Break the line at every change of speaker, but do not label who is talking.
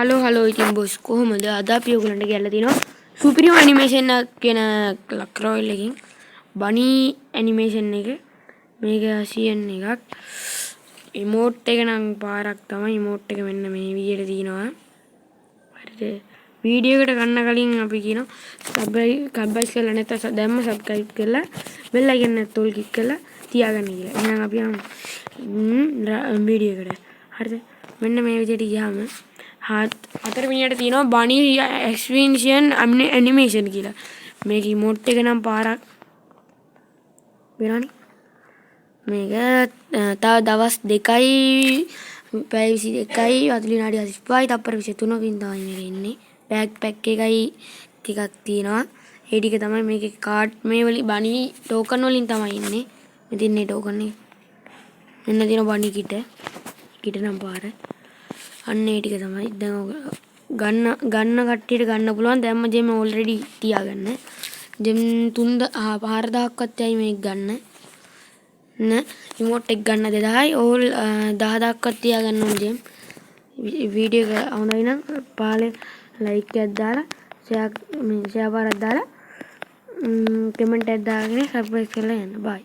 Hello ඉතින් boss කොහොමද අද අපි ඔයගලන්ට කියලා තිනවා සුපිරිම ඇනිමේෂන් එකක් කියන ලක්රෝයිල් එකකින් බනී ඇනිමේෂන් එක මේක ASEAN එකක් ඉමෝට් එක නම් පාරක් තමයි ඉමෝට් එක මෙන්න මේ විදියට තියෙනවා හරිද වීඩියෝ එකට ගන්න කලින් අපි කියනවා සබ්ස්ක්‍රයිබ් කරලා නැත්නම් දැම්ම සබ්ස්ක්‍රයිබ් කරලා බෙල් අයිකන් එක තොල් ක්ලික් කරලා තියාගන්න කියලා. එහෙනම් අපි යමු වීඩියෝ එකට. හරිද? මෙන්න මේ විදියට ගියාම හතර මිනිහට තියෙනවා බනි එක්ස්පීරියන් ඇනිමේෂන් කියලා. මේක ඉමෝට් එක නම් පාරක් වෙනවනේ. මේක තව දවස් 2යි පැය 22යි 40 විනාඩි 45යි තප්පර 23කින් තමයි මේක ඉන්නේ. බෑක්පැක් එකයි ටිකක් තියෙනවා. ඒ ටික තමයි මේකේ කාඩ් මේ වලින් බනි ටෝකන් වලින් තමයි ඉන්නේ. ඉතින් මේ ටෝකන් එක මෙන්න තියෙන බනි කිට නම් පාර. අන්න ඒ ටික තමයි. දැන් ගන්න කට්ටියට ගන්න පුළුවන්. දැම්ම ජෙම ඔල්රෙඩි තියාගන්න. ජෙම් 4000ක්වත් යයි මේක ගන්න. ඉමෝට් එක ගන්න 2000යි. ඕල් 10000ක්වත් තියාගන්න ඕන ජෙම්. වීඩියෝ එක හොඳයි නම් පහල ලයික් එකක් දාලා ෂෙයා පාරක් දාලා කමෙන්ට් එකක් දාගෙන සබ්ස්ක්‍රයිබ් කරලා යන්න. බයි.